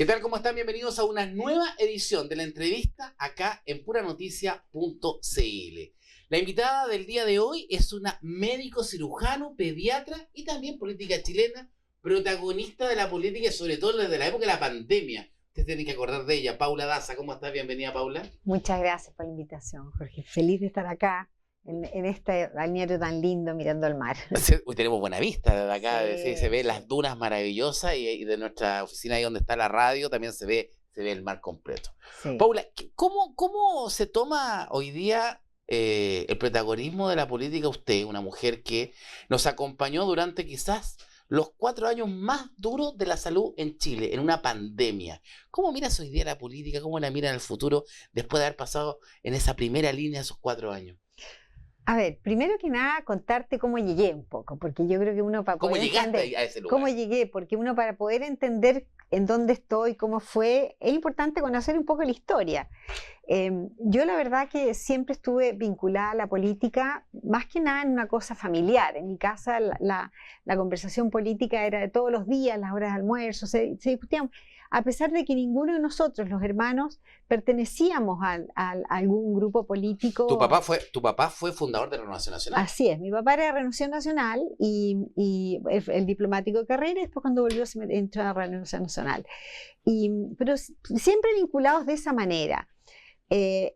¿Qué tal? ¿Cómo están? Bienvenidos a una nueva edición de la entrevista acá en puranoticia.cl. La invitada del día de hoy es una médico cirujano, pediatra y también política chilena, protagonista de la política y sobre todo desde la época de la pandemia. Ustedes tienen que acordar de ella, Paula Daza. ¿Cómo estás? Bienvenida, Paula. Muchas gracias por la invitación, Jorge. Feliz de estar acá en este balneario tan lindo mirando al mar. Hoy tenemos buena vista desde acá, Sí, se ve las dunas maravillosas y de nuestra oficina ahí donde está la radio también se ve el mar completo. Sí. Paula, ¿cómo se toma hoy día el protagonismo de la política usted, una mujer que nos acompañó durante quizás los 4 años más duros de la salud en Chile, en una pandemia? ¿Cómo miras hoy día la política? ¿Cómo la mira en el futuro después de haber pasado en esa primera línea esos 4 años? A ver, primero que nada, contarte cómo llegué un poco, porque yo creo que uno para ¿Cómo poder llegaste entender a ese lugar? cómo llegué, porque uno para poder entender en dónde estoy, cómo fue, es importante conocer un poco la historia. Yo la verdad que siempre estuve vinculada a la política, más que nada en una cosa familiar. En mi casa la conversación política era de todos los días, las horas de almuerzo, se discutían, a pesar de que ninguno de nosotros, los hermanos, pertenecíamos a algún grupo político. ¿Tu papá fue fundador de Renovación Nacional? Así es, mi papá era de Renovación Nacional y el diplomático de carrera, y después cuando volvió entró a Renovación Nacional. Pero siempre vinculados de esa manera.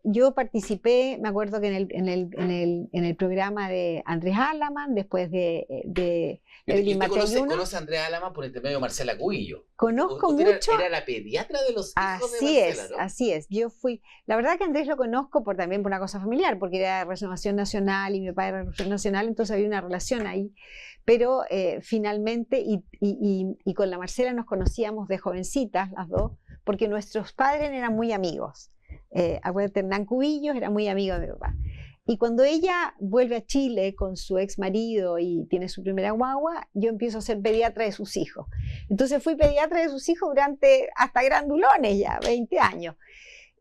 Yo participé, me acuerdo que en el programa de Andrés Alaman, después de Evelyn Matei. ¿Conoce a Andrés Alaman por intermedio de Marcela Cubillo? Conozco mucho. Era la pediatra de los hijos de Marcela, ¿no? Así es. Yo fui. La verdad que Andrés lo conozco también por una cosa familiar, porque era de Renovación Nacional y mi papá era de Renovación Nacional, entonces había una relación ahí. Pero finalmente, y con la Marcela nos conocíamos de jovencitas, las dos, porque nuestros padres eran muy amigos. Acuérdate, Hernán Cubillos era muy amigo de mi papá. Y cuando ella vuelve a Chile con su ex marido y tiene su primera guagua, yo empiezo a ser pediatra de sus hijos. Entonces fui pediatra de sus hijos hasta grandulones ya, 20 años.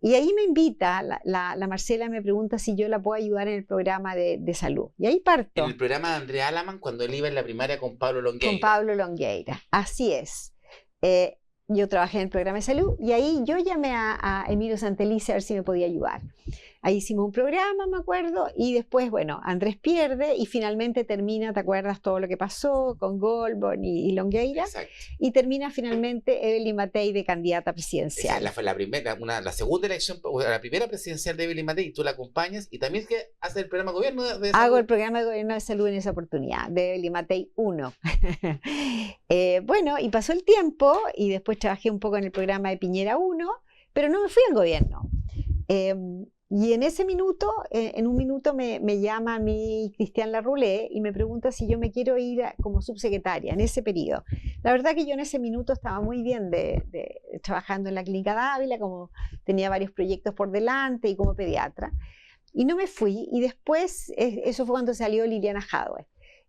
Y ahí me invita, la Marcela me pregunta si yo la puedo ayudar en el programa de salud. Y ahí parto. En el programa de Andrés Alaman, cuando él iba en la primaria con Pablo Longueira. Con Pablo Longueira, así es. Yo trabajé en el programa de salud y ahí yo llamé a Emilio Santelice a ver si me podía ayudar. Ahí hicimos un programa, me acuerdo, y después, bueno, Andrés pierde y finalmente termina, ¿te acuerdas todo lo que pasó con Goldborn y Longueira? Exacto. Y termina finalmente Evelyn Matei de candidata presidencial. Esa fue la segunda elección, la primera presidencial de Evelyn Matei, y tú la acompañas y también que haces el programa de gobierno de salud. Hago el programa de gobierno de salud en esa oportunidad, de Evelyn Matei 1. Bueno, y pasó el tiempo y después trabajé un poco en el programa de Piñera 1, pero no me fui al gobierno. Y en ese minuto, en un minuto me llama a mí Cristian Larroulé y me pregunta si yo me quiero ir como subsecretaria en ese periodo. La verdad que yo en ese minuto estaba muy bien trabajando en la Clínica Dávila, como tenía varios proyectos por delante y como pediatra. Y no me fui, y después, eso fue cuando salió Liliana Jadwe.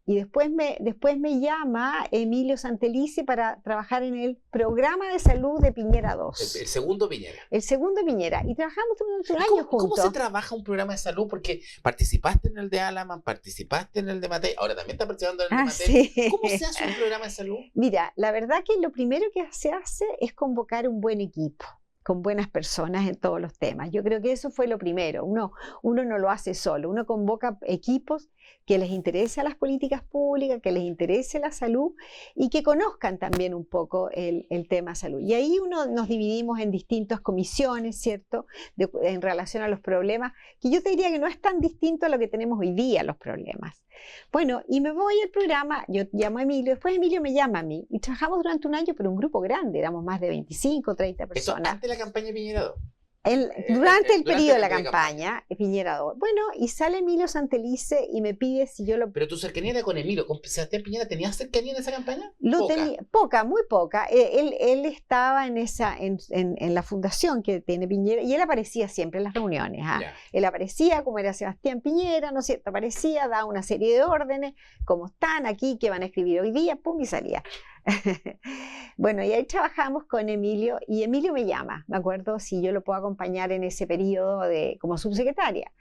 Y después me llama Emilio Santelice para trabajar en el programa de salud de Piñera 2. El segundo Piñera. El segundo Piñera. Y trabajamos durante un año juntos. ¿Cómo se trabaja un programa de salud? Porque participaste en el de Alaman, participaste en el de Matei, ahora también estás participando en el de Matei. Sí. ¿Cómo se hace un programa de salud? Mira, la verdad que lo primero que se hace es convocar un buen equipo, con buenas personas en todos los temas. Yo creo que eso fue lo primero. Uno no lo hace solo, uno convoca equipos que les interese a las políticas públicas, que les interese la salud y que conozcan también un poco el tema salud. Y ahí nos dividimos en distintas comisiones, ¿cierto? En relación a los problemas, que yo te diría que no es tan distinto a lo que tenemos hoy día, los problemas. Bueno, y me voy al programa, yo llamo a Emilio, después Emilio me llama a mí, y trabajamos durante un año, pero un grupo grande, éramos más de 25, 30 personas. Eso antes de la campaña de Piñera 2. Durante el periodo de la campaña, Piñera 2. Bueno, y sale Emilio Santelice y me pide si yo lo... Pero tu cercanía era con Emilio, con Sebastián Piñera, ¿tenías cercanía en esa campaña? Poca, muy poca. Él estaba en la fundación que tiene Piñera y él aparecía siempre en las reuniones. Él aparecía como era Sebastián Piñera, ¿no es cierto? Aparecía, daba una serie de órdenes, como están aquí, que van a escribir hoy día, pum, y salía. Bueno, y ahí trabajamos con Emilio y Emilio me llama, me acuerdo si yo lo puedo acompañar en ese periodo como subsecretaria.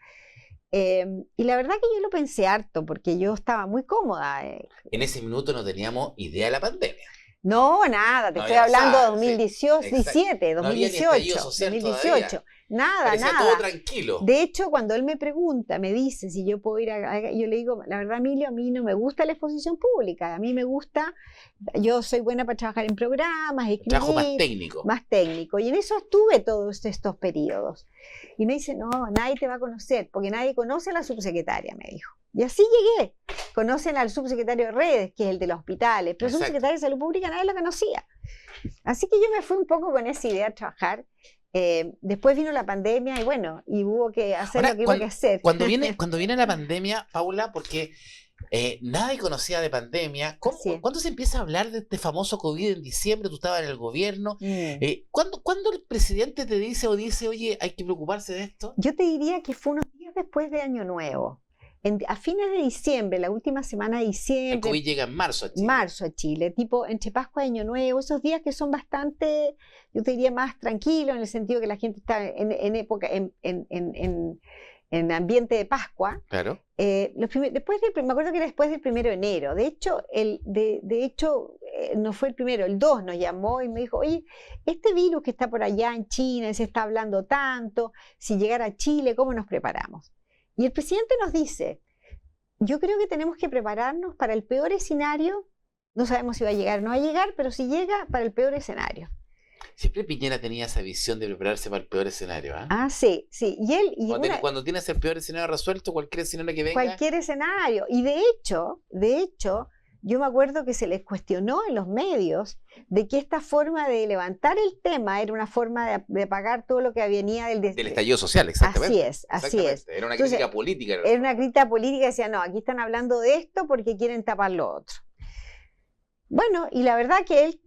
Y la verdad que yo lo pensé harto porque yo estaba muy cómoda. En ese minuto no teníamos idea de la pandemia. No, nada, te No estoy había hablando de pasado, sí, 2017, no había ni estallido 2018, social 2018. Nada, parecía nada. todo tranquilo. De hecho, cuando él me pregunta, me dice si yo puedo ir yo le digo, la verdad, Emilio, a mí no me gusta la exposición pública, a mí me gusta, yo soy buena para trabajar en programas, Trabajo más escribir, técnico. más técnico, y en eso estuve todos estos periodos. Y me dice, no, nadie te va a conocer, porque nadie conoce a la subsecretaria, me dijo. Y así llegué. Conocen al subsecretario de redes, que es el de los hospitales, pero el Exacto. subsecretario de salud pública nadie lo conocía. Así que yo me fui un poco con esa idea a trabajar. Después vino la pandemia y bueno, y hubo que hacer Ahora, lo que hubo que hacer. cuando viene la pandemia, Paula, porque nadie conocía de pandemia, Así es. ¿cuándo se empieza a hablar de este famoso COVID en diciembre? Tú estabas en el gobierno. Mm. ¿Cuándo el presidente te dice oye, hay que preocuparse de esto? Yo te diría que fue unos días después de Año Nuevo. A fines de diciembre, la última semana de El diciembre, COVID llega en marzo a Chile. marzo a Chile, tipo entre Pascua y Año Nuevo, esos días que son bastante, yo te diría más tranquilos, en el sentido que la gente está en época, en ambiente de Pascua. Claro. Me acuerdo que era después del 1 de enero. De hecho, no fue el primero, el 2 nos llamó y me dijo, oye, este virus que está por allá en China, se está hablando tanto, si llegara a Chile, ¿cómo nos preparamos? Y el presidente nos dice, yo creo que tenemos que prepararnos para el peor escenario, no sabemos si va a llegar o no va a llegar, pero si llega, para el peor escenario. Siempre Piñera tenía esa visión de prepararse para el peor escenario. Ah, sí, sí. Y él, Cuando tienes el peor escenario resuelto, cualquier escenario que venga. Cualquier escenario. Y de hecho, yo me acuerdo que se les cuestionó en los medios de que esta forma de levantar el tema era una forma de pagar todo lo que venía del estallido social, exactamente. Así es. Era una Entonces, crítica política. Era una crítica política, decía, no, aquí están hablando de esto porque quieren tapar lo otro. Bueno, y la verdad que él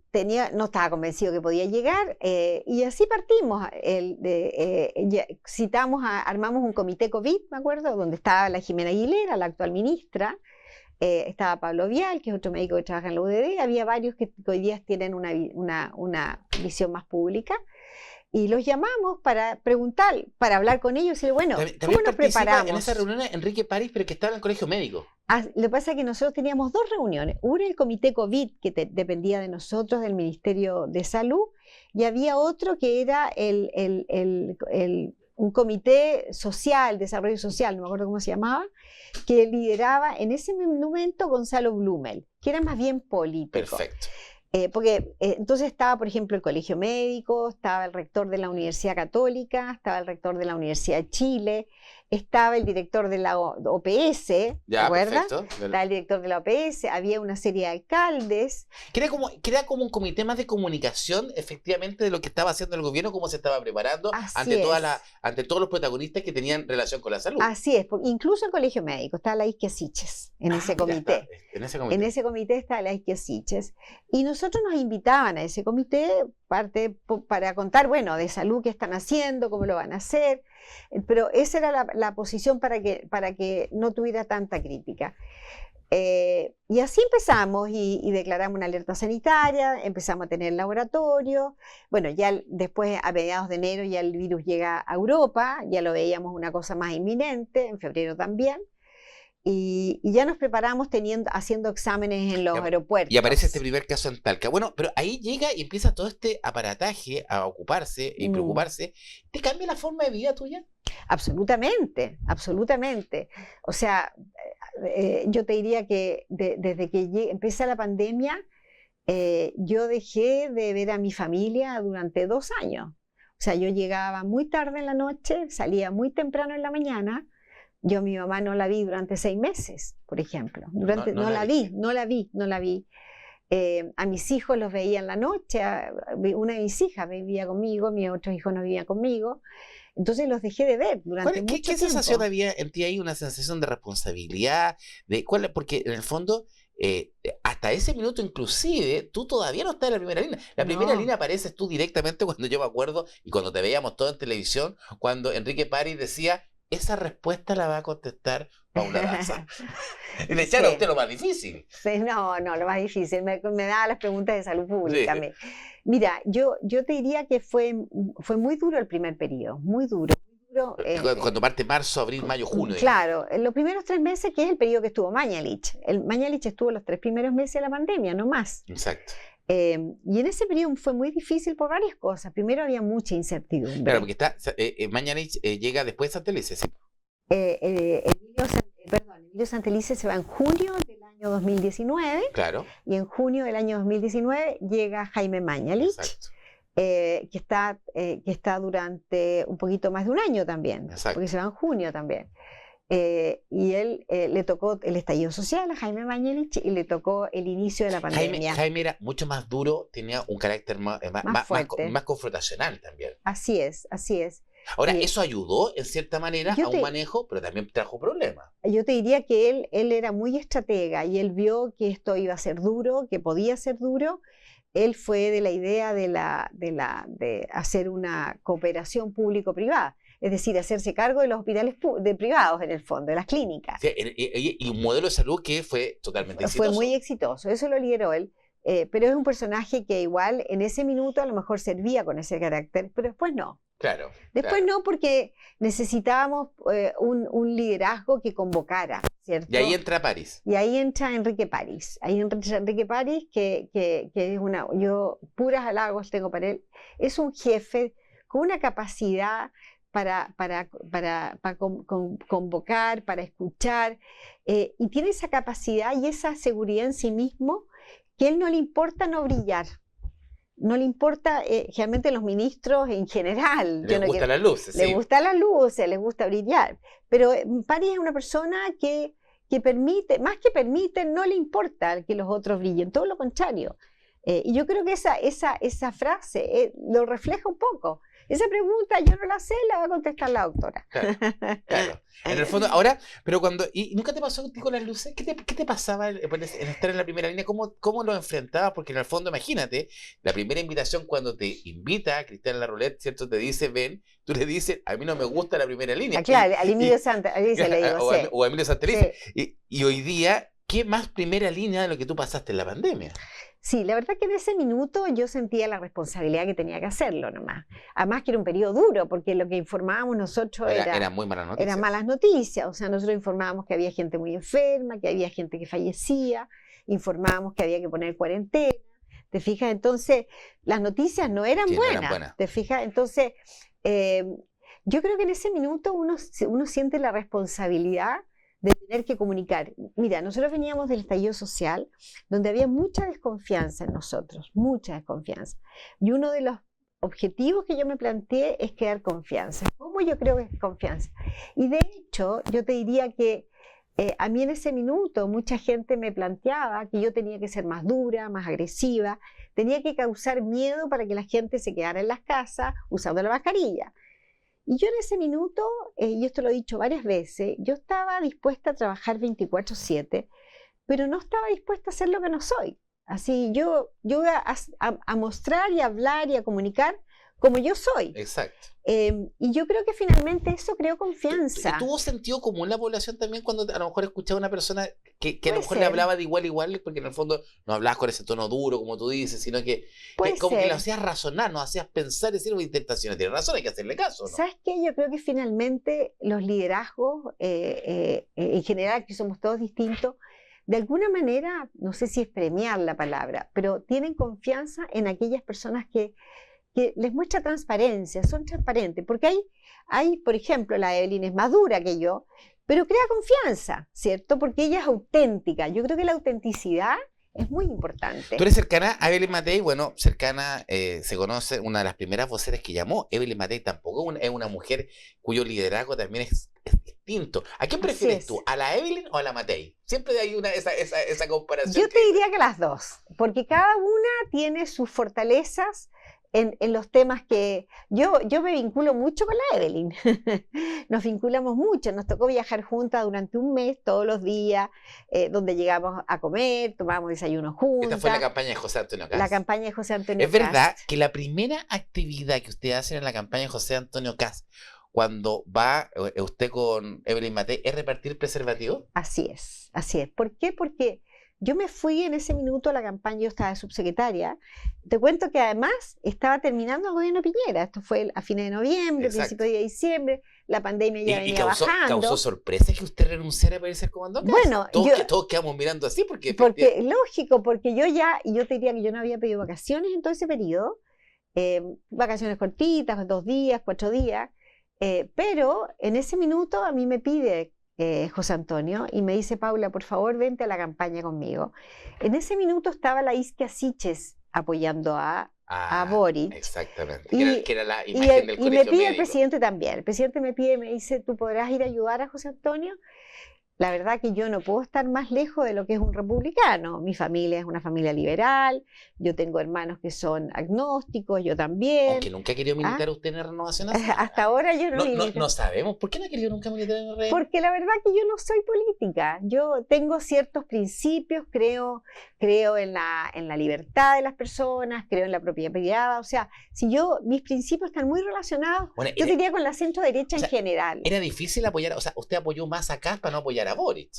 no estaba convencido que podía llegar, y así partimos. Armamos un comité COVID, me acuerdo, donde estaba la Jimena Aguilera, la actual ministra, estaba Pablo Vial, que es otro médico que trabaja en la UDD, había varios que hoy día tienen una visión más pública, y los llamamos para preguntar, para hablar con ellos y decirle, bueno, ¿cómo nos preparamos? En esa reunión Enrique París, pero que estaba en el colegio médico. Lo que pasa es que nosotros teníamos dos reuniones. Una, el comité COVID, que dependía de nosotros, del Ministerio de Salud, y había otro que era un comité social, desarrollo social, no me acuerdo cómo se llamaba, que lideraba en ese momento Gonzalo Blumel, que era más bien político. Perfecto. Porque entonces estaba, por ejemplo, el Colegio Médico, estaba el rector de la Universidad Católica, estaba el rector de la Universidad de Chile, estaba el director de la OPS, ¿te acuerdas? Estaba el director de la OPS, había una serie de alcaldes. Que era como un comité más de comunicación, efectivamente, de lo que estaba haciendo el gobierno, cómo se estaba preparando ante todos los protagonistas que tenían relación con la salud. Así es, incluso el Colegio Médico, estaba la Isquia Siches en ese comité. En ese comité estaba la Isquia Siches. Y nosotros nos invitaban a ese comité para contar, bueno, de salud qué están haciendo, cómo lo van a hacer, pero esa era la posición para que no tuviera tanta crítica. Y así empezamos y declaramos una alerta sanitaria, empezamos a tener laboratorio, bueno, ya después a mediados de enero ya el virus llega a Europa, ya lo veíamos una cosa más inminente, en febrero también. Y ya nos preparamos haciendo exámenes en los aeropuertos. Y aparece este primer caso en Talca. Bueno, pero ahí llega y empieza todo este aparataje a ocuparse y preocuparse. ¿Te cambia la forma de vida tuya? Absolutamente, absolutamente. O sea, yo te diría que desde que empieza la pandemia, yo dejé de ver a mi familia durante 2 años. O sea, yo llegaba muy tarde en la noche, salía muy temprano en la mañana. Yo a mi mamá no la vi durante 6 meses, por ejemplo. No la vi. A mis hijos los veía en la noche. Una de mis hijas vivía conmigo, mis otros hijos no vivían conmigo. Entonces los dejé de ver durante mucho tiempo. ¿Qué sensación había en ti ahí? ¿Una sensación de responsabilidad? Porque en el fondo, hasta ese minuto inclusive, tú todavía no estás en la primera línea. La primera línea apareces tú directamente cuando yo me acuerdo, y cuando te veíamos todo en televisión, cuando Enrique París decía, esa respuesta la va a contestar Paula Daza. Y le echaron a usted lo más difícil. Sí, no, lo más difícil. Me daba las preguntas de salud pública. Sí. Mira, yo te diría que fue muy duro el primer periodo, muy duro. Cuando parte marzo, abril, mayo, junio. Claro, en los primeros 3 meses, que es el periodo que estuvo Mañalich. Mañalich estuvo los 3 primeros meses de la pandemia, no más. Exacto. Y en ese periodo fue muy difícil por varias cosas. Primero había mucha incertidumbre. Claro, porque Mañalich llega después de Santelice, ¿sí? Emilio Santelice se va en junio del año 2019. Claro. Y en junio del año 2019 llega Jaime Mañalich. Exacto. Que está durante un poquito más de un año también, Exacto. porque se va en junio también. Y él le tocó el estallido social a Jaime Mañalich y le tocó el inicio de la pandemia. Jaime era mucho más duro, tenía un carácter más confrontacional también. Así es, así es. Ahora, eso ayudó en cierta manera a un manejo, pero también trajo problemas. Yo te diría que él era muy estratega y él vio que esto iba a ser duro, que podía ser duro. Él fue de la idea de hacer una cooperación público-privada, es decir, hacerse cargo de los hospitales privados en el fondo, de las clínicas. Sí, y un modelo de salud que fue totalmente exitoso. Fue muy exitoso, eso lo lideró él, pero es un personaje que igual en ese minuto a lo mejor servía con ese carácter, pero después no. Claro. Después no, porque necesitábamos un liderazgo que convocara, ¿cierto? Y ahí entra París. Y ahí entra Enrique París. Ahí entra Enrique París, que es yo puras halagos tengo para él. Es un jefe con una capacidad para convocar, para escuchar, y tiene esa capacidad y esa seguridad en sí mismo que a él no le importa no brillar. No le importa, generalmente los ministros en general. Les gustan las luces. Les gustan las luces, les gusta brillar. Pero París es una persona que permite, más que permite, no le importa que los otros brillen, todo lo contrario. Y yo creo que esa frase lo refleja un poco. Esa pregunta yo no la sé, la va a contestar la doctora. Claro, claro. En el fondo, ahora, pero cuando... ¿Y nunca te pasó contigo las luces? ¿Qué te pasaba en estar en la primera línea? ¿Cómo lo enfrentabas? Porque en el fondo, imagínate, la primera invitación cuando te invita Cristian Larroulet, ¿cierto? Te dice, ven, tú le dices, a mí no me gusta la primera línea. Claro, a Emilio Santelice le digo, sí. O a Emilio Santelice. Sí. Y hoy día, ¿qué más primera línea de lo que tú pasaste en la pandemia? Sí, la verdad que en ese minuto yo sentía la responsabilidad que tenía que hacerlo nomás. Además que era un periodo duro, porque lo que informábamos nosotros era muy malas noticias. Eran malas noticias. O sea, nosotros informábamos que había gente muy enferma, que había gente que fallecía, informábamos que había que poner cuarentena. ¿Te fijas? Entonces, las noticias no eran buenas. ¿Te fijas? Entonces, yo creo que en ese minuto uno siente la responsabilidad de tener que comunicar. Mira, nosotros veníamos del estallido social, donde había mucha desconfianza en nosotros, mucha desconfianza. Y uno de los objetivos que yo me planteé es crear confianza. ¿Cómo yo creo que es confianza? Y de hecho, yo te diría que a mí en ese minuto mucha gente me planteaba que yo tenía que ser más dura, más agresiva, tenía que causar miedo para que la gente se quedara en las casas usando la mascarilla. Y yo en ese minuto, y esto lo he dicho varias veces, yo estaba dispuesta a trabajar 24/7, pero no estaba dispuesta a hacer lo que no soy. Así yo iba a mostrar y a hablar y a comunicar como yo soy. Exacto. Y yo creo que finalmente eso creó confianza. ¿Tuvo sentido común la población también cuando a lo mejor escuchaba a una persona que a lo mejor le hablaba de igual a igual, porque en el fondo no hablabas con ese tono duro, como tú dices, sino que como que lo hacías razonar, no hacías pensar y decir, tentaciones, tiene razón, hay que hacerle caso, ¿no? ¿Sabes qué? Yo creo que finalmente los liderazgos, en general, que somos todos distintos, de alguna manera, no sé si es premiar la palabra, pero tienen confianza en aquellas personas que les muestra transparencia, son transparentes, porque hay, por ejemplo, la Evelyn es más dura que yo, pero crea confianza, ¿cierto? Porque ella es auténtica. Yo creo que la autenticidad es muy importante. Tú eres cercana a Evelyn Matei, bueno, cercana, se conoce, una de las primeras voceras que llamó. Evelyn Matei tampoco es una mujer cuyo liderazgo también es distinto. ¿A quién prefieres tú? ¿A la Evelyn o a la Matei? Siempre hay esa comparación. Yo te diría que las dos, porque cada una tiene sus fortalezas en los temas que yo me vinculo mucho con la Evelyn. Nos vinculamos mucho, nos tocó viajar juntas durante un mes, todos los días, donde llegamos a comer, tomábamos desayuno juntas. Esta fue la campaña de José Antonio Kast. La campaña de José Antonio Kast. Es verdad que la primera actividad que ustedes hacen en la campaña de José Antonio Kast, cuando va usted con Evelyn Matei, ¿es repartir preservativos? Así es, así es. ¿Por qué? Porque yo me fui en ese minuto a la campaña, yo estaba de subsecretaria. Te cuento que además estaba terminando el gobierno Piñera. Esto fue a fines de noviembre, principio de diciembre. la pandemia ya venía causó bajando. sorpresa que usted renunciara para irse al comando acá. Bueno, Todos quedamos mirando así porque lógico, porque yo te diría que yo no había pedido vacaciones en todo ese periodo, vacaciones cortitas, 2 días, 4 días, pero en ese minuto a mí me pide José Antonio y me dice, Paula, por favor, vente a la campaña conmigo. En ese minuto estaba la Isquia Siches apoyando a Boric. Exactamente, Y, que era la imagen del y colegio me pide médico. el presidente también. El presidente me pide, me dice, ¿tú podrás ir a ayudar a José Antonio? La verdad que yo no puedo estar más lejos de lo que es un republicano. Mi familia es una familia liberal, yo tengo hermanos que son agnósticos, yo también. Aunque nunca ha querido militar usted en la Renovación Nacional. Hasta ahora yo no milito. No sabemos. ¿Por qué no ha querido nunca militar en el RN? Porque la verdad que yo no soy política. Yo tengo ciertos principios, creo en la libertad de las personas, creo en la propiedad privada. O sea, mis principios están muy relacionados, bueno, yo diría con la centro derecha en general. Era difícil apoyar, o sea, usted apoyó más a Kast para no apoyar a Boric.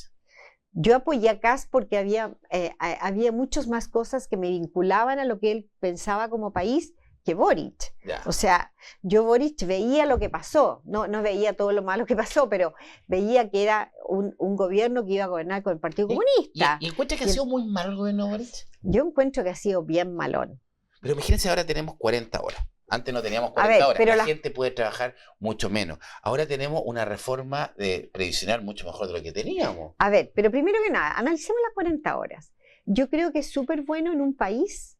Yo apoyé a Kast porque había muchas más cosas que me vinculaban a lo que él pensaba como país que Boric. Ya. O sea, yo Boric veía lo que pasó, no veía todo lo malo que pasó, pero veía que era un gobierno que iba a gobernar con el Partido Comunista. ¿Y encuentra que ha sido muy mal el gobierno de Boric? Yo encuentro que ha sido bien malón. Pero imagínense, ahora tenemos 40 horas. Antes no teníamos 40 horas, pero la gente puede trabajar mucho menos. Ahora tenemos una reforma previsional mucho mejor de lo que teníamos. A ver, pero primero que nada, analicemos las 40 horas. Yo creo que es súper bueno en un país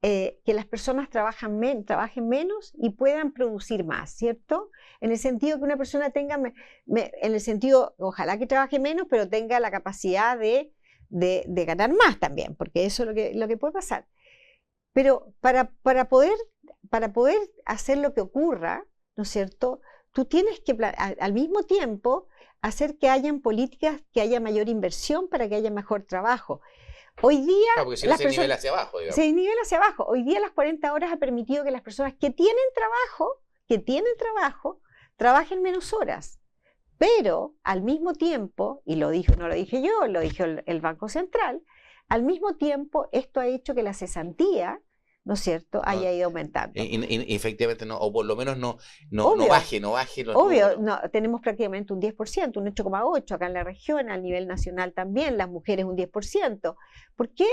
que las personas trabajen menos y puedan producir más, ¿cierto? En el sentido que una persona tenga, en el sentido, ojalá que trabaje menos, pero tenga la capacidad de ganar más también, porque eso es lo que puede pasar. Pero para poder hacer lo que ocurra, ¿no es cierto? Tú tienes que al mismo tiempo hacer que hayan políticas, que haya mayor inversión para que haya mejor trabajo. Hoy día... porque si no se nivela hacia abajo, digamos. Se nivela hacia abajo. Hoy día las 40 horas ha permitido que las personas que tienen trabajo, trabajen menos horas. Pero al mismo tiempo, y no lo dije yo, lo dijo el Banco Central, al mismo tiempo esto ha hecho que la cesantía, ¿no es cierto?, haya ido aumentando. Efectivamente, no, o por lo menos no baje los Obvio, tenemos prácticamente un 10%, un 8,8% acá en la región, a nivel nacional también, las mujeres un 10%. ¿Por qué?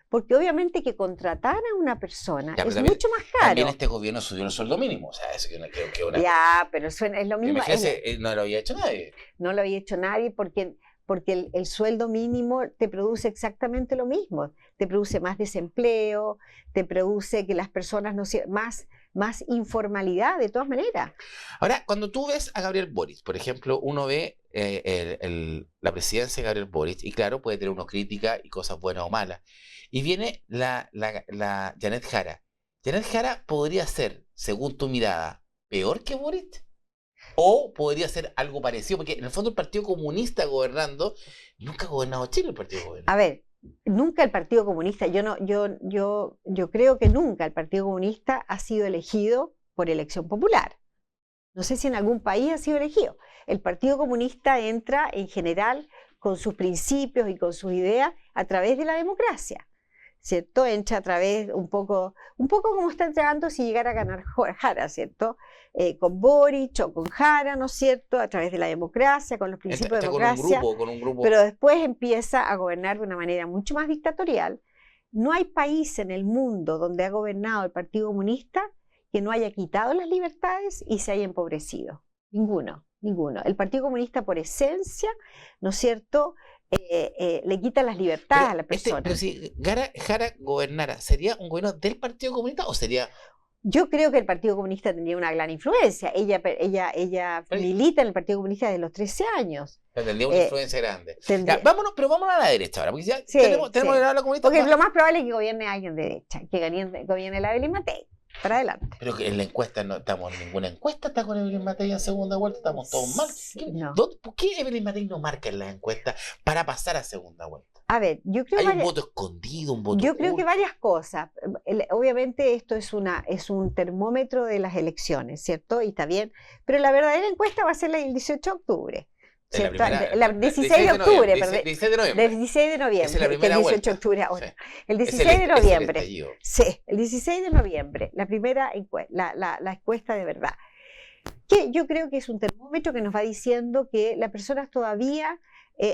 Porque obviamente que contratar a una persona es mucho más caro. También este gobierno subió el sueldo mínimo, o sea, eso que una... Ya, pero es lo mismo. No lo había hecho nadie. No lo había hecho nadie porque el sueldo mínimo te produce exactamente lo mismo, te produce más desempleo, te produce que las personas más informalidad de todas maneras. Ahora, cuando tú ves a Gabriel Boric, por ejemplo, uno ve la presidencia de Gabriel Boric, y claro, puede tener uno crítica y cosas buenas o malas, y viene la Janet Jara. ¿Janet Jara podría ser, según tu mirada, peor que Boric? ¿O podría ser algo parecido? Porque en el fondo el Partido Comunista gobernando, nunca ha gobernado Chile el Partido Comunista. A ver, nunca el Partido Comunista, yo creo que nunca el Partido Comunista ha sido elegido por elección popular. No sé si en algún país ha sido elegido. El Partido Comunista entra en general con sus principios y con sus ideas a través de la democracia, ¿cierto? Entra a través un poco como está entrando si llegara a ganar Jara, ¿cierto? Con Boric o con Jara, ¿no es cierto? A través de la democracia, con los principios de democracia. Con un grupo. Pero después empieza a gobernar de una manera mucho más dictatorial. No hay país en el mundo donde ha gobernado el Partido Comunista que no haya quitado las libertades y se haya empobrecido. Ninguno. El Partido Comunista por esencia, ¿no es cierto?, le quita las libertades a la persona. Pero si Jara gobernara, ¿sería un gobierno del Partido Comunista o sería...? Yo creo que el Partido Comunista tendría una gran influencia. Ella milita en el Partido Comunista desde los 13 años. Tendría una influencia grande. Ya, vámonos a la derecha ahora, porque ya tenemos el lado comunista. Porque lo más probable es que gobierne alguien de derecha, que gobierne la Evelyn Matei. Para adelante. Pero que en la encuesta no estamos en ninguna encuesta, está con Evelyn Matei en segunda vuelta, estamos todos mal. No. ¿Por qué Evelyn Matei no marca en las encuestas para pasar a segunda vuelta? A ver, yo creo hay un voto escondido, un voto Yo creo que varias cosas. Obviamente esto es un termómetro de las elecciones, ¿cierto? Y está bien, pero la verdadera encuesta va a ser el 18 de octubre. ¿Cierto? El 16 de octubre, perdón. 16 de noviembre. El 16 de noviembre. Es la primera el 18 de octubre ahora. Sí. El 16 de noviembre. Sí, el 16 de noviembre. La primera encuesta, la encuesta de verdad. que yo creo que es un termómetro que nos va diciendo que las personas todavía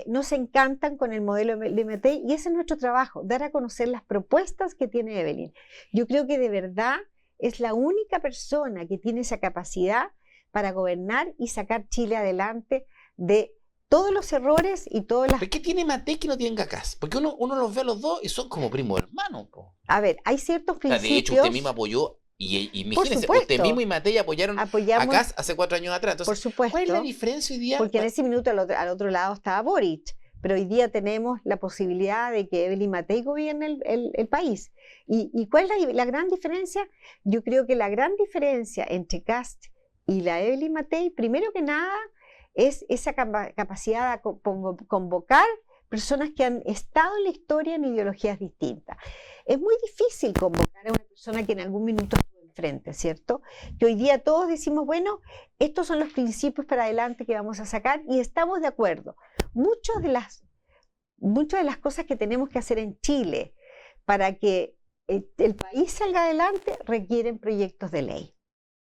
no se encantan con el modelo de Matei, y ese es nuestro trabajo, dar a conocer las propuestas que tiene Evelyn. Yo creo que de verdad es la única persona que tiene esa capacidad para gobernar y sacar Chile adelante de todos los errores y todas las... ¿Pero qué tiene Matei que no tiene Cacás? Porque uno los ve a los dos y son como primos hermanos, po. A ver, hay ciertos O sea, principios... de hecho, usted mismo apoyó, y imagínese, supuesto. usted mismo y Matei apoyaron a Kast hace 4 años atrás. Entonces, por supuesto, ¿cuál es la diferencia hoy día? Porque en ese minuto al otro lado estaba Boric, pero hoy día tenemos la posibilidad de que Evelyn Matei gobierne el país. ¿Y cuál es la gran diferencia? Yo creo que la gran diferencia entre Kast y la Evelyn Matei, primero que nada, es esa capacidad de convocar personas que han estado en la historia en ideologías distintas. Es muy difícil convocar a una persona que en algún minuto estuvo enfrente, ¿cierto? Que hoy día todos decimos, bueno, estos son los principios para adelante que vamos a sacar y estamos de acuerdo. Muchas de las cosas que tenemos que hacer en Chile para que el país salga adelante requieren proyectos de ley,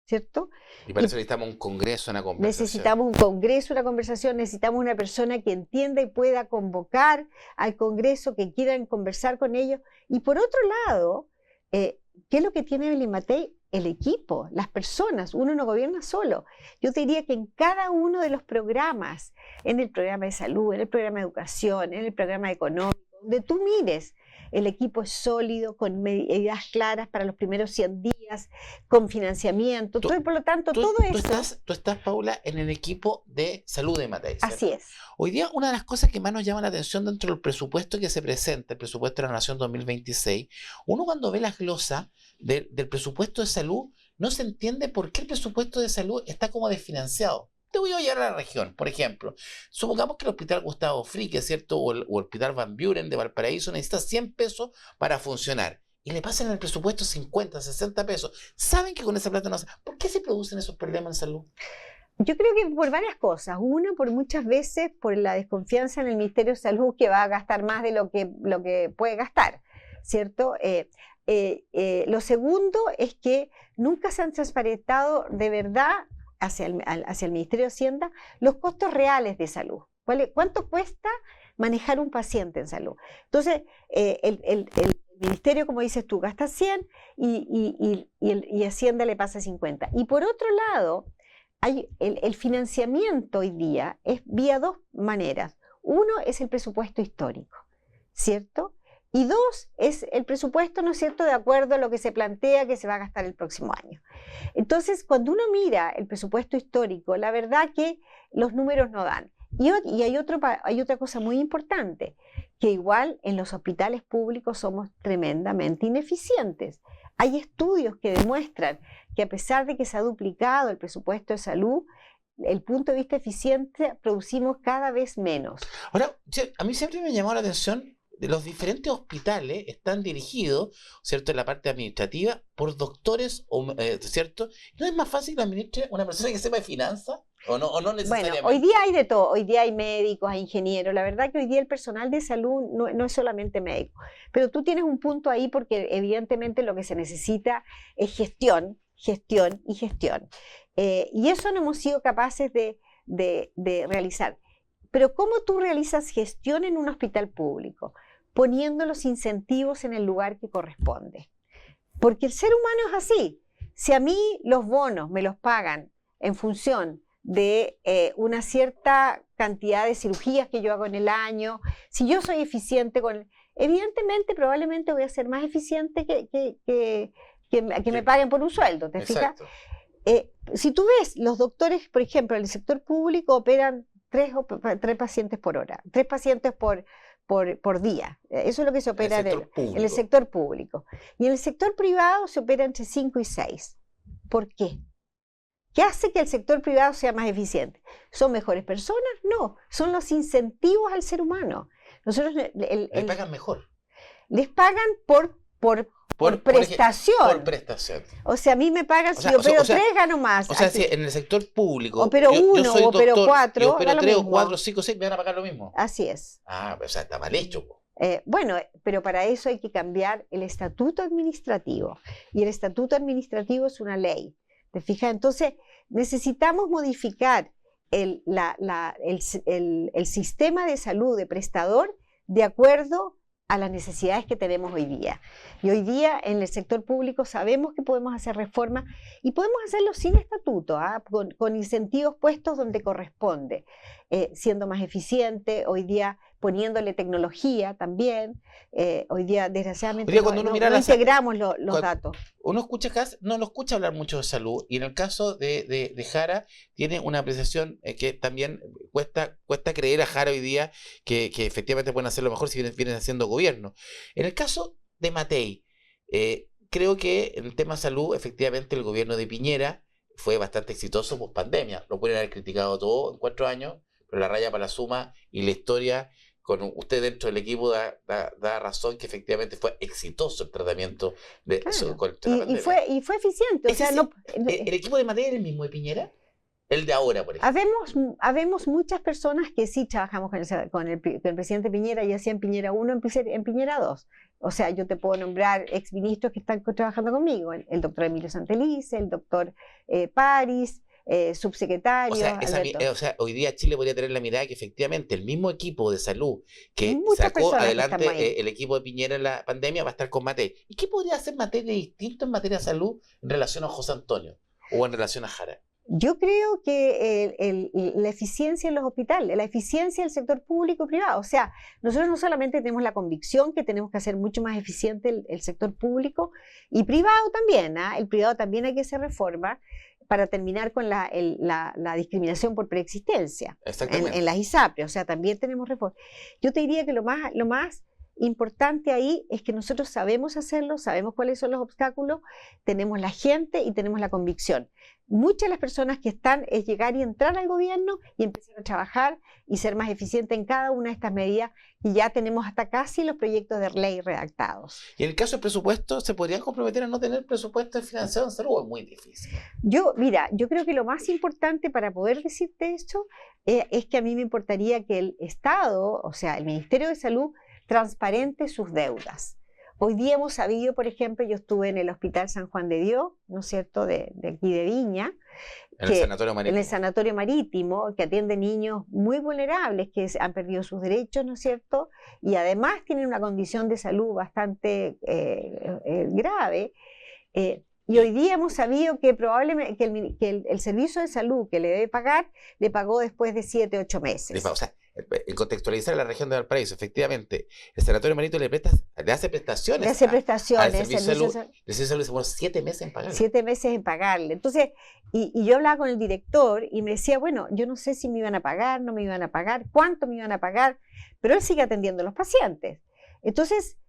¿cierto? Y para eso necesitamos un congreso, una conversación. Necesitamos un congreso, una conversación, necesitamos una persona que entienda y pueda convocar al congreso, que quieran conversar con ellos. Y por otro lado, ¿qué es lo que tiene Evelyn Matei? El equipo, las personas. Uno no gobierna solo. Yo te diría que en cada uno de los programas, en el programa de salud, en el programa de educación, en el programa económico, donde tú mires, el equipo es sólido, con medidas claras para los primeros 100 días, con financiamiento, todo, y por lo tanto, todo eso... Tú estás, Paula, en el equipo de salud de Matei, ¿cierto? Así es. Hoy día, una de las cosas que más nos llama la atención dentro del presupuesto que se presenta, el presupuesto de la Nación 2026, uno cuando ve las glosas del presupuesto de salud, no se entiende por qué el presupuesto de salud está como desfinanciado. Te voy a llevar a la región, por ejemplo. Supongamos que el Hospital Gustavo Fricke, ¿cierto? O el Hospital Van Buren de Valparaíso necesita 100 pesos para funcionar. Y le pasan en el presupuesto 50, 60 pesos. ¿Saben que con esa plata no se... ¿Por qué se producen esos problemas en salud? Yo creo que por varias cosas. Una, por muchas veces, por la desconfianza en el Ministerio de Salud, que va a gastar más de lo que puede gastar, ¿cierto? Lo segundo es que nunca se han transparentado de verdad hacia el Ministerio de Hacienda los costos reales de salud. ¿Cuánto cuesta manejar un paciente en salud? Entonces, el Ministerio, como dices tú, gasta 100 y Hacienda le pasa 50. Y por otro lado, el financiamiento hoy día es vía dos maneras. Uno es el presupuesto histórico, ¿cierto? Y dos, es el presupuesto, ¿no es cierto?, de acuerdo a lo que se plantea que se va a gastar el próximo año. Entonces, cuando uno mira el presupuesto histórico, la verdad que los números no dan. Y hay otra cosa muy importante, que igual en los hospitales públicos somos tremendamente ineficientes. Hay estudios que demuestran que a pesar de que se ha duplicado el presupuesto de salud, el punto de vista eficiente, producimos cada vez menos. Ahora, a mí siempre me llamó la atención, de los diferentes hospitales están dirigidos, ¿cierto?, en la parte administrativa por doctores, ¿cierto? ¿No es más fácil que administre una persona que sepa de finanzas? ¿O no necesariamente? Bueno, hoy día hay de todo. Hoy día hay médicos, hay ingenieros. La verdad que hoy día el personal de salud no es solamente médico. Pero tú tienes un punto ahí porque evidentemente lo que se necesita es gestión, gestión y gestión. Y eso no hemos sido capaces de realizar. Pero ¿cómo tú realizas gestión en un hospital público? Poniendo los incentivos en el lugar que corresponde. Porque el ser humano es así. Si a mí los bonos me los pagan en función de una cierta cantidad de cirugías que yo hago en el año, si yo soy eficiente evidentemente, probablemente voy a ser más eficiente que me paguen por un sueldo, ¿te fijas? Si tú ves, los doctores, por ejemplo, en el sector público operan 3 pacientes por hora, 3 pacientes por día. Eso es lo que se opera en el sector público. Y en el sector privado se opera entre 5 y 6. ¿Por qué? ¿Qué hace que el sector privado sea más eficiente? ¿Son mejores personas? No, son los incentivos al ser humano. Nosotros ¿Les pagan mejor? Les pagan por prestación. Por prestación. O sea, a mí me pagan, si opero 3, gano más. O sea, si en el sector público opero 1 o opero 4, yo opero 3 o 4, 5, 6, me van a pagar lo mismo. Así es. O sea, está mal hecho. Bueno, pero para eso hay que cambiar el estatuto administrativo. Y el estatuto administrativo es una ley. ¿Te fijas? Entonces, necesitamos modificar el sistema de salud de prestador de acuerdo a las necesidades que tenemos hoy día. Y hoy día en el sector público sabemos que podemos hacer reformas y podemos hacerlo sin estatuto, con incentivos puestos donde corresponde, siendo más eficiente, hoy día poniéndole tecnología también. Hoy día, desgraciadamente, Hoy día, cuando uno mira no integramos los datos. Uno escucha no lo escucha hablar mucho de salud, y en el caso de Jara tiene una apreciación que también cuesta creer a Jara hoy día que efectivamente pueden hacerlo mejor si vienen haciendo gobierno. En el caso de Matei, creo que en el tema salud, efectivamente el gobierno de Piñera fue bastante exitoso post pandemia. Lo pueden haber criticado todo en 4 años, pero la raya para la suma y la historia con usted dentro del equipo da razón que efectivamente fue exitoso el tratamiento de eso contra la pandemia. Y fue eficiente. O sea, ¿El equipo de Matei era el mismo de Piñera? El de ahora, por ejemplo. Habemos muchas personas que sí trabajamos con el presidente Piñera, ya sea en Piñera 1 en Piñera 2. O sea, yo te puedo nombrar exministros que están trabajando conmigo, el doctor Emilio Santelice, el doctor París, subsecretario. O sea, hoy día Chile podría tener la mirada que efectivamente el mismo equipo de salud que sacó adelante el equipo de Piñera en la pandemia va a estar con Matei. ¿Y qué podría hacer Matei de distinto en materia de salud en relación a José Antonio o en relación a Jara? Yo creo que la eficiencia en los hospitales, la eficiencia del sector público y privado, o sea, nosotros no solamente tenemos la convicción que tenemos que hacer mucho más eficiente el sector público y privado también, el privado también hay que hacer reforma para terminar con la discriminación por preexistencia en las ISAPRE, o sea, también tenemos reforma. Yo te diría que lo más importante ahí es que nosotros sabemos hacerlo, sabemos cuáles son los obstáculos, tenemos la gente y tenemos la convicción. Muchas de las personas que están es llegar y entrar al gobierno y empezar a trabajar y ser más eficiente en cada una de estas medidas, y ya tenemos hasta casi los proyectos de ley redactados. Y en el caso del presupuesto, ¿se podrían comprometer a no tener presupuesto financiado en salud? Es muy difícil. Yo creo que lo más importante para poder decirte esto es que a mí me importaría que el Estado, o sea, el Ministerio de Salud, transparente sus deudas. Hoy día hemos sabido, por ejemplo, yo estuve en el Hospital San Juan de Dios, ¿no es cierto?, de aquí de Viña, en el Sanatorio Marítimo, que atiende niños muy vulnerables que han perdido sus derechos, ¿no es cierto?, y además tienen una condición de salud bastante grave. Y hoy día hemos sabido que probablemente que el servicio de salud que le debe pagar, le pagó después de 7, 8 meses. O sea, en contextualizar la región de Valparaíso, efectivamente, el Sanatorio Marítimo le hace prestaciones. Le hace prestaciones. Al servicio de salud. El servicio de salud se 7 meses en pagarle. 7 meses en pagarle. Entonces, y yo hablaba con el director y me decía, bueno, yo no sé si me iban a pagar, no me iban a pagar, cuánto me iban a pagar, pero él sigue atendiendo a los pacientes. Entonces,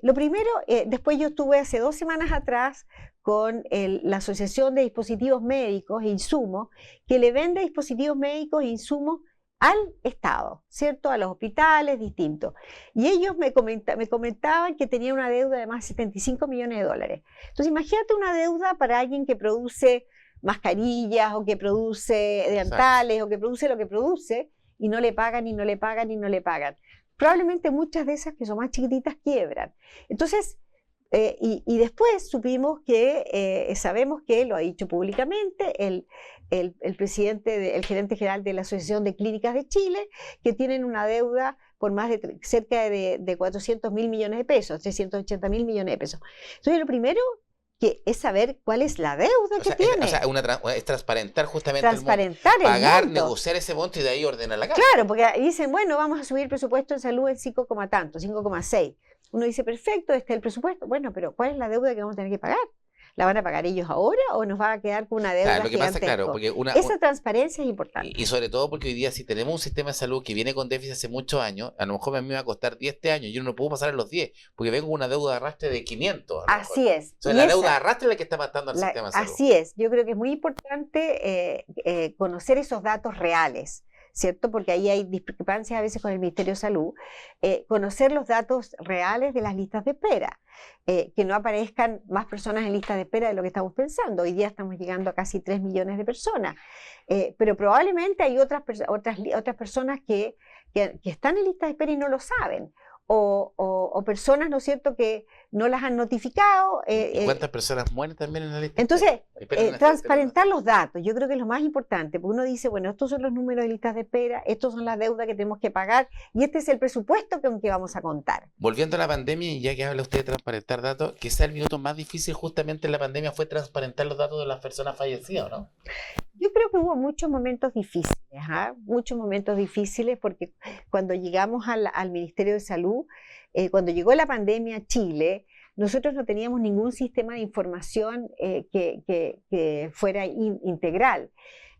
lo primero, después yo estuve hace 2 semanas atrás con la Asociación de Dispositivos Médicos e Insumos, que le vende dispositivos médicos e insumos al Estado, ¿cierto? A los hospitales distintos. Y ellos me comentaban que tenían una deuda de más de 75 millones de dólares. Entonces, imagínate una deuda para alguien que produce mascarillas o que produce dentales o que produce lo que produce y no le pagan y no le pagan y no le pagan. Probablemente muchas de esas que son más chiquititas quiebran. Entonces, y después supimos que, sabemos que lo ha dicho públicamente el presidente, el gerente general de la Asociación de Clínicas de Chile, que tienen una deuda por más de cerca de 400 mil millones de pesos, 380 mil millones de pesos. Entonces, lo primero que es saber cuál es la deuda que tiene. Es transparentar justamente el monto. Pagar, negociar ese monto y de ahí ordenar la casa. Claro, porque dicen, bueno, vamos a subir el presupuesto en salud en 5, tanto, 5,6. Uno dice, perfecto, este es el presupuesto. Bueno, pero ¿cuál es la deuda que vamos a tener que pagar? ¿La van a pagar ellos ahora o nos va a quedar con una deuda gigantesca? Esa transparencia es importante. Y sobre todo porque hoy día si tenemos un sistema de salud que viene con déficit hace muchos años, a lo mejor a mí me va a costar 10 años y yo no puedo pasar a los 10 porque vengo con una deuda de arrastre de 500. Así es. Entonces la deuda de arrastre es la que está matando al sistema de salud. Así es. Yo creo que es muy importante conocer esos datos reales, ¿cierto? Porque ahí hay discrepancias a veces con el Ministerio de Salud. Conocer los datos reales de las listas de espera. Que no aparezcan más personas en listas de espera de lo que estamos pensando. Hoy día estamos llegando a casi 3 millones de personas. Pero probablemente hay otras personas que están en listas de espera y no lo saben. o personas, ¿no es cierto?, que no las han notificado. ¿Y cuántas personas mueren también en la lista? Entonces, transparentar los datos, yo creo que es lo más importante, porque uno dice, bueno, estos son los números de listas de espera, estos son las deudas que tenemos que pagar, y este es el presupuesto con que vamos a contar. Volviendo a la pandemia, y ya que habla usted de transparentar datos, quizá el minuto más difícil justamente en la pandemia fue transparentar los datos de las personas fallecidas, ¿no? Yo creo que hubo muchos momentos difíciles, muchos momentos difíciles, porque cuando llegamos al Ministerio de Salud, cuando llegó la pandemia a Chile, nosotros no teníamos ningún sistema de información que fuera integral.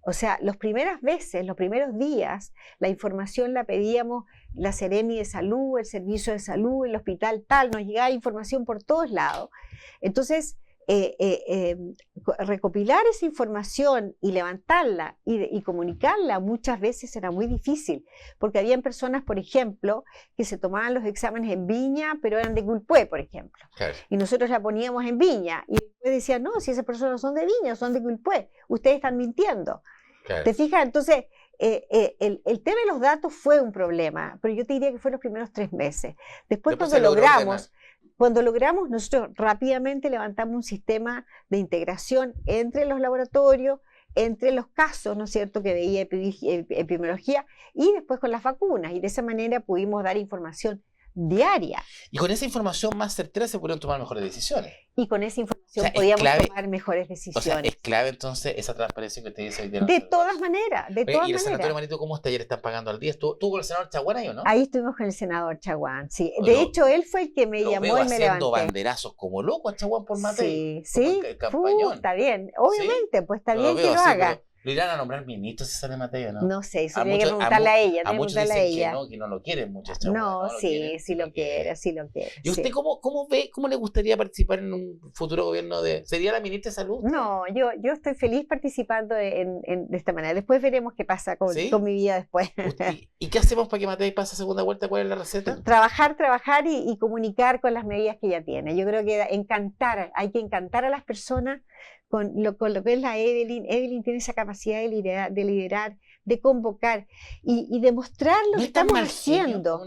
O sea, las primeras veces, los primeros días, la información la pedíamos la Seremi de Salud, el Servicio de Salud, el hospital tal, nos llegaba información por todos lados. Entonces, recopilar esa información y levantarla y comunicarla muchas veces era muy difícil, porque habían personas, por ejemplo, que se tomaban los exámenes en Viña, pero eran de Quilpué, por ejemplo. Claro. Y nosotros la poníamos en Viña, y después decían, no, si esas personas son de Viña, son de Quilpué, ustedes están mintiendo. Claro. ¿Te fijas? Entonces, el tema de los datos fue un problema, pero yo te diría que fue los primeros 3 meses. Después cuando logramos, nosotros rápidamente levantamos un sistema de integración entre los laboratorios, entre los casos, ¿no es cierto?, que veía epidemiología, y después con las vacunas, y de esa manera pudimos dar información diaria. Y con esa información más certera se pudieron tomar mejores decisiones. Y con esa información podíamos tomar mejores decisiones. O sea, es clave entonces esa transparencia que usted dice hoy día. De todas maneras, de todas maneras. ¿Y el senador Marito cómo está? ¿Ayer están pagando al día? ¿Estuvo con el senador Chaguán ahí o no? Ahí estuvimos con el senador Chaguán, sí. De hecho, él fue el que me llamó y me levanté. Haciendo banderazos como loco a Chaguán por Matei. Sí, está bien. Obviamente, pues está bien que lo haga. ¿Lo irán a nombrar ministro si sale Mateo, no? No sé, eso tiene que preguntarle a ella. A muchos dicen que no lo quieren mucho. No, sí lo quiere. ¿Y usted cómo ve, cómo le gustaría participar en un futuro gobierno ¿sería la ministra de Salud? No, yo estoy feliz participando de esta manera. Después veremos qué pasa con mi vida después. ¿Y qué hacemos para que Matei pase a segunda vuelta? ¿Cuál es la receta? Trabajar y comunicar con las medidas que ella tiene. Yo creo que hay que encantar a las personas con lo que es la Evelyn. Evelyn tiene esa capacidad de liderar, de convocar y demostrar lo que estamos haciendo.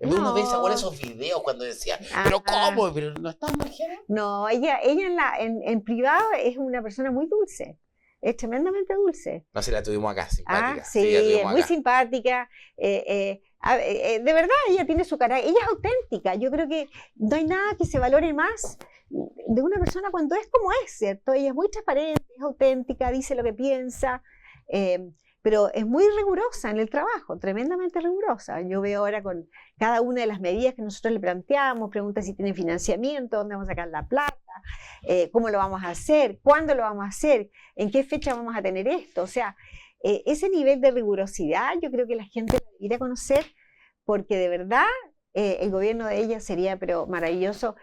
Uno ve esos videos cuando decía, pero ¿cómo? Pero no está mal genio. No, ella en privado es una persona muy dulce. Es tremendamente dulce. No, si la tuvimos acá, simpática. Sí, es muy simpática. De verdad, ella tiene su carácter. Ella es auténtica. Yo creo que no hay nada que se valore más de una persona cuando es como es, ¿cierto? Ella es muy transparente, es auténtica, dice lo que piensa, pero es muy rigurosa en el trabajo, tremendamente rigurosa. Yo veo ahora con cada una de las medidas que nosotros le planteamos, pregunta si tiene financiamiento, dónde vamos a sacar la plata, cómo lo vamos a hacer, cuándo lo vamos a hacer, en qué fecha vamos a tener esto. O sea, ese nivel de rigurosidad yo creo que la gente lo debería conocer, porque de verdad el gobierno de ella sería pero maravilloso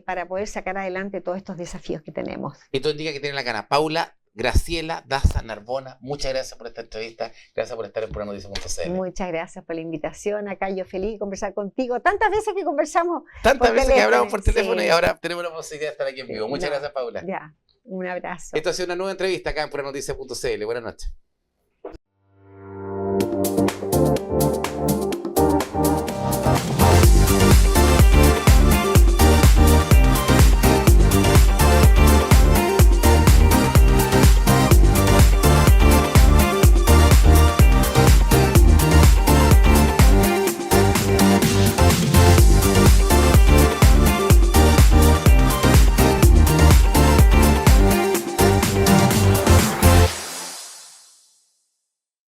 para poder sacar adelante todos estos desafíos que tenemos. Y tú indica que tiene la gana. Paula Graciela Daza Narbona, muchas gracias por esta entrevista, gracias por estar en puranoticias.cl. Muchas gracias por la invitación. Acá yo feliz de conversar contigo. Tantas veces que conversamos. Tantas veces que hablamos por teléfono, y ahora tenemos la posibilidad de estar aquí en vivo. Muchas gracias, Paula. Ya, un abrazo. Esto ha sido una nueva entrevista acá en puranoticias.cl. Buenas noches.